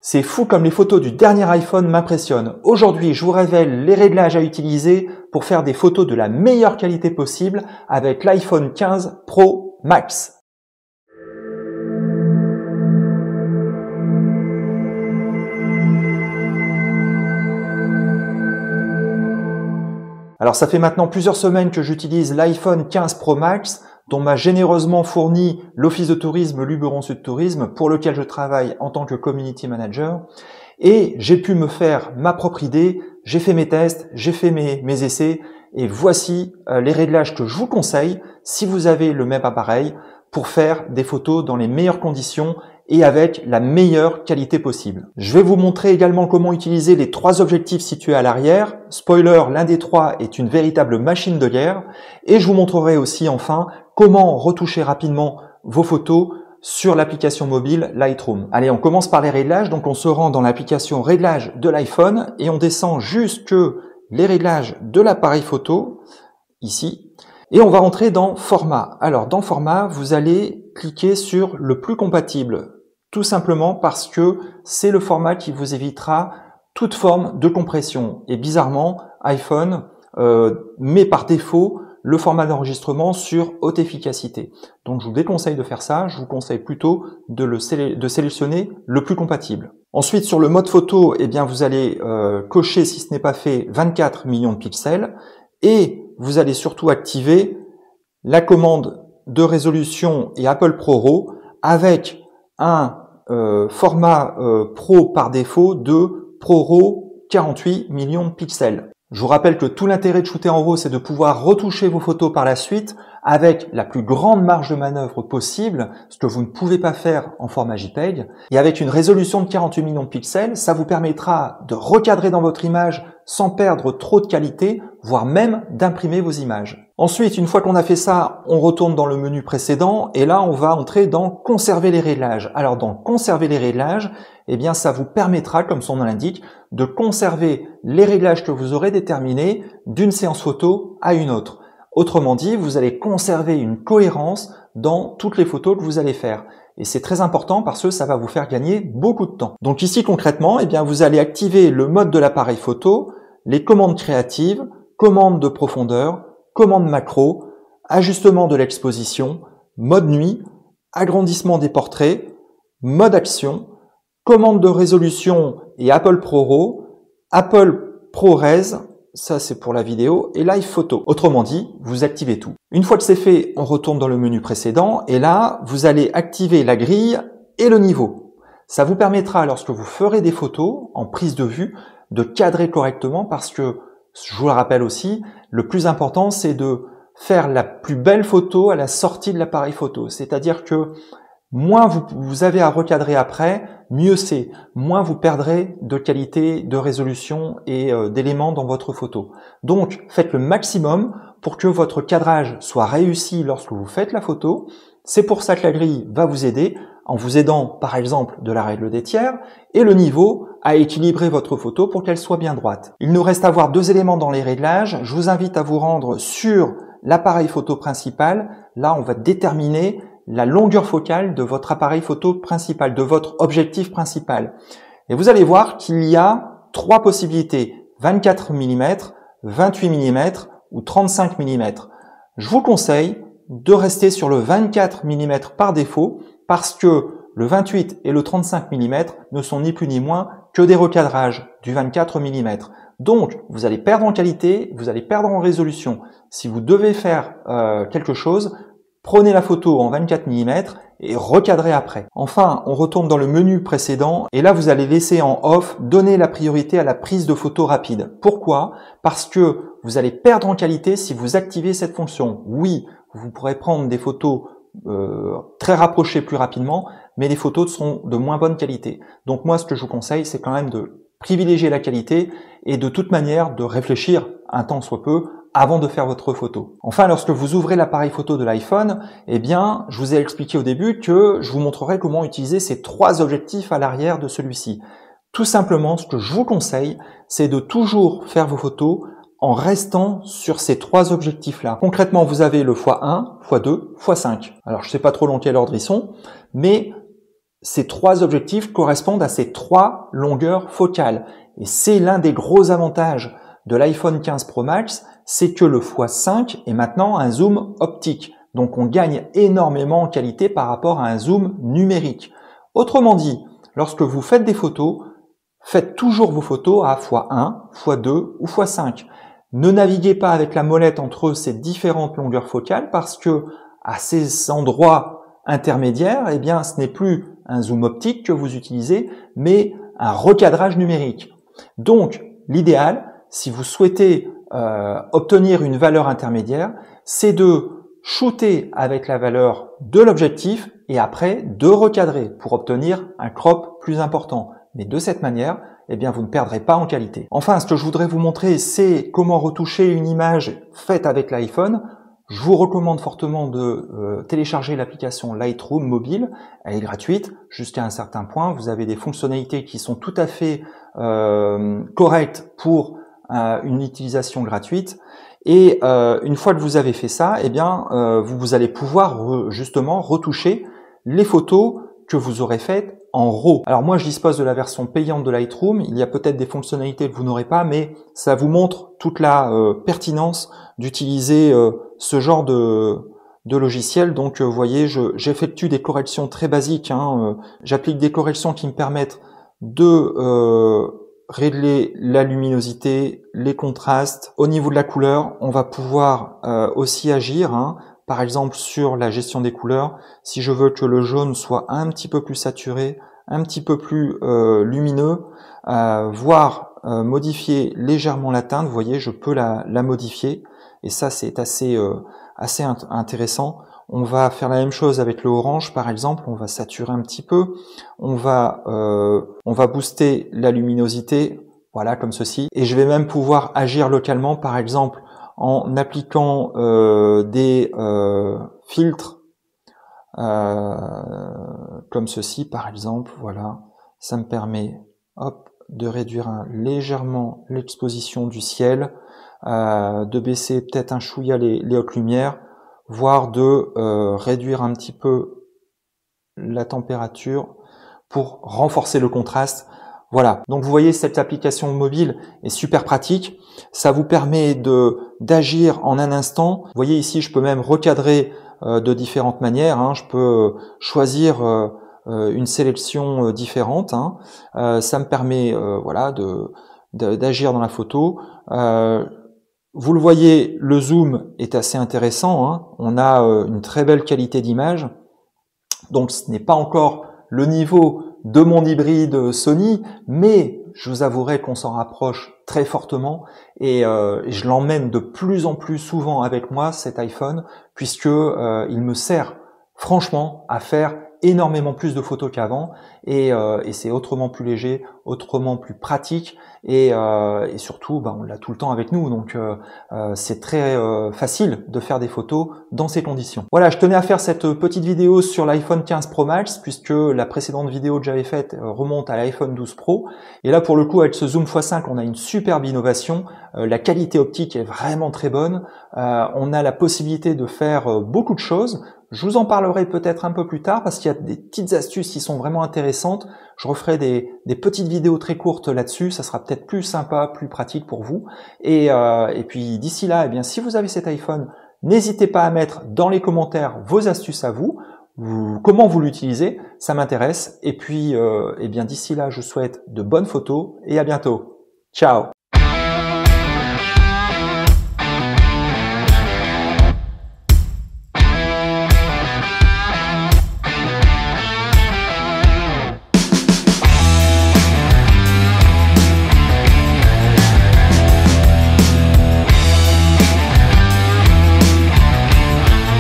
C'est fou comme les photos du dernier iPhone m'impressionnent. Aujourd'hui, je vous révèle les réglages à utiliser pour faire des photos de la meilleure qualité possible avec l'iPhone 15 Pro Max. Alors ça fait maintenant plusieurs semaines que j'utilise l'iPhone 15 Pro Max dont m'a généreusement fourni l'Office de tourisme Luberon Sud Tourisme pour lequel je travaille en tant que Community Manager et j'ai pu me faire ma propre idée, j'ai fait mes tests, j'ai fait mes essais et voici les réglages que je vous conseille si vous avez le même appareil pour faire des photos dans les meilleures conditions et avec la meilleure qualité possible. Je vais vous montrer également comment utiliser les trois objectifs situés à l'arrière. Spoiler, l'un des trois est une véritable machine de guerre. Et je vous montrerai aussi enfin comment retoucher rapidement vos photos sur l'application mobile Lightroom. Allez, on commence par les réglages. Donc on se rend dans l'application réglages de l'iPhone et on descend jusque les réglages de l'appareil photo, ici. Et on va rentrer dans format. Alors dans format, vous allez cliquer sur le plus compatible, tout simplement parce que c'est le format qui vous évitera toute forme de compression. Et bizarrement, iPhone met par défaut le format d'enregistrement sur haute efficacité. Donc je vous déconseille de faire ça, je vous conseille plutôt de sélectionner le plus compatible. Ensuite sur le mode photo, eh bien vous allez cocher, si ce n'est pas fait, 24 millions de pixels et vous allez surtout activer la commande de résolution et Apple ProRAW avec un format Pro par défaut de ProRAW 48 millions de pixels. Je vous rappelle que tout l'intérêt de shooter en RAW, c'est de pouvoir retoucher vos photos par la suite avec la plus grande marge de manœuvre possible, ce que vous ne pouvez pas faire en format JPEG. Et avec une résolution de 48 millions de pixels, ça vous permettra de recadrer dans votre image sans perdre trop de qualité, voire même d'imprimer vos images. Ensuite, une fois qu'on a fait ça, on retourne dans le menu précédent et là, on va entrer dans conserver les réglages. Alors, dans conserver les réglages, eh bien, ça vous permettra, comme son nom l'indique, de conserver les réglages que vous aurez déterminés d'une séance photo à une autre. Autrement dit, vous allez conserver une cohérence dans toutes les photos que vous allez faire. Et c'est très important parce que ça va vous faire gagner beaucoup de temps. Donc ici, concrètement, eh bien, vous allez activer le mode de l'appareil photo, les commandes créatives, commandes de profondeur, commandes macro, ajustement de l'exposition, mode nuit, agrandissement des portraits, mode action, commande de résolution et Apple ProRAW, Apple ProRes, ça c'est pour la vidéo, et Live Photo. Autrement dit, vous activez tout. Une fois que c'est fait, on retourne dans le menu précédent et là, vous allez activer la grille et le niveau. Ça vous permettra, lorsque vous ferez des photos en prise de vue, de cadrer correctement parce que, je vous le rappelle aussi, le plus important c'est de faire la plus belle photo à la sortie de l'appareil photo. C'est-à-dire que moins vous avez à recadrer après, mieux c'est. Moins vous perdrez de qualité, de résolution et d'éléments dans votre photo. Donc, faites le maximum pour que votre cadrage soit réussi lorsque vous faites la photo. C'est pour ça que la grille va vous aider, en vous aidant par exemple de la règle des tiers, et le niveau à équilibrer votre photo pour qu'elle soit bien droite. Il nous reste à voir deux éléments dans les réglages. Je vous invite à vous rendre sur l'appareil photo principal. Là, on va déterminer la longueur focale de votre appareil photo principal, de votre objectif principal. Et vous allez voir qu'il y a trois possibilités, 24 mm, 28 mm ou 35 mm. Je vous conseille de rester sur le 24 mm par défaut parce que le 28 et le 35 mm ne sont ni plus ni moins que des recadrages du 24 mm. Donc, vous allez perdre en qualité, vous allez perdre en résolution. Si vous devez faire quelque chose, prenez la photo en 24 mm et recadrez après. Enfin, on retourne dans le menu précédent et là, vous allez laisser en off, donner la priorité à la prise de photos rapide. Pourquoi? Parce que vous allez perdre en qualité si vous activez cette fonction. Oui, vous pourrez prendre des photos très rapprochées plus rapidement, mais les photos seront de moins bonne qualité. Donc moi, ce que je vous conseille, c'est quand même de privilégier la qualité et de toute manière de réfléchir un temps soit peu avant de faire votre photo. Enfin, lorsque vous ouvrez l'appareil photo de l'iPhone, eh bien, je vous ai expliqué au début que je vous montrerai comment utiliser ces trois objectifs à l'arrière de celui-ci. Tout simplement, ce que je vous conseille, c'est de toujours faire vos photos en restant sur ces trois objectifs-là. Concrètement, vous avez le x1, x2, x5. Alors, je sais pas trop dans quel ordre ils sont, mais ces 3 objectifs correspondent à ces 3 longueurs focales. Et c'est l'un des gros avantages de l'iPhone 15 Pro Max, c'est que le x5 est maintenant un zoom optique. Donc on gagne énormément en qualité par rapport à un zoom numérique. Autrement dit, lorsque vous faites des photos, faites toujours vos photos à x1, x2 ou x5. Ne naviguez pas avec la molette entre ces différentes longueurs focales parce que à ces endroits intermédiaires, eh bien, ce n'est plus un zoom optique que vous utilisez, mais un recadrage numérique. Donc, l'idéal, si vous souhaitez obtenir une valeur intermédiaire, c'est de shooter avec la valeur de l'objectif et après de recadrer pour obtenir un crop plus important. Mais de cette manière, eh bien, vous ne perdrez pas en qualité. Enfin, ce que je voudrais vous montrer, c'est comment retoucher une image faite avec l'iPhone. Je vous recommande fortement de télécharger l'application Lightroom mobile. Elle est gratuite jusqu'à un certain point. Vous avez des fonctionnalités qui sont tout à fait correctes pour une utilisation gratuite. Et une fois que vous avez fait ça, eh bien, vous allez pouvoir justement retoucher les photos que vous aurez faites en RAW. Alors moi, je dispose de la version payante de Lightroom. Il y a peut-être des fonctionnalités que vous n'aurez pas, mais ça vous montre toute la pertinence d'utiliser ce genre de logiciel. Donc, vous voyez, j'effectue des corrections très basiques. J'applique des corrections qui me permettent de régler la luminosité, les contrastes. Au niveau de la couleur, on va pouvoir aussi agir. Par exemple, sur la gestion des couleurs, si je veux que le jaune soit un petit peu plus saturé, un petit peu plus lumineux, voire modifier légèrement la teinte, vous voyez, je peux la modifier. Et ça, c'est assez intéressant. On va faire la même chose avec le orange, par exemple. On va saturer un petit peu. On va booster la luminosité, voilà, comme ceci. Et je vais même pouvoir agir localement, par exemple, en appliquant des filtres comme ceci, par exemple. Voilà, ça me permet, hop, de réduire légèrement l'exposition du ciel, de baisser peut-être un chouïa les hautes lumières, voire de réduire un petit peu la température pour renforcer le contraste. Voilà, donc vous voyez, cette application mobile est super pratique. Ça vous permet d'agir en un instant. Vous voyez ici, je peux même recadrer de différentes manières. Je peux choisir une sélection différente. Ça me permet voilà, d'agir dans la photo. Vous le voyez, le zoom est assez intéressant. On a une très belle qualité d'image. Donc ce n'est pas encore le niveau de mon hybride Sony, mais je vous avouerai qu'on s'en rapproche très fortement et je l'emmène de plus en plus souvent avec moi, cet iPhone, puisque il me sert franchement à faire énormément plus de photos qu'avant et c'est autrement plus léger, autrement plus pratique et surtout on l'a tout le temps avec nous, donc c'est très facile de faire des photos dans ces conditions. Voilà, je tenais à faire cette petite vidéo sur l'iPhone 15 Pro Max puisque la précédente vidéo que j'avais faite remonte à l'iPhone 12 Pro et là pour le coup avec ce zoom x5 on a une superbe innovation, la qualité optique est vraiment très bonne, on a la possibilité de faire beaucoup de choses. Je vous en parlerai peut-être un peu plus tard parce qu'il y a des petites astuces qui sont vraiment intéressantes. Je referai des petites vidéos très courtes là-dessus. Ça sera peut-être plus sympa, plus pratique pour vous. Et puis d'ici là, eh bien, si vous avez cet iPhone, n'hésitez pas à mettre dans les commentaires vos astuces à vous. Comment vous l'utilisez, ça m'intéresse. Et puis, eh bien, d'ici là, je vous souhaite de bonnes photos et à bientôt. Ciao!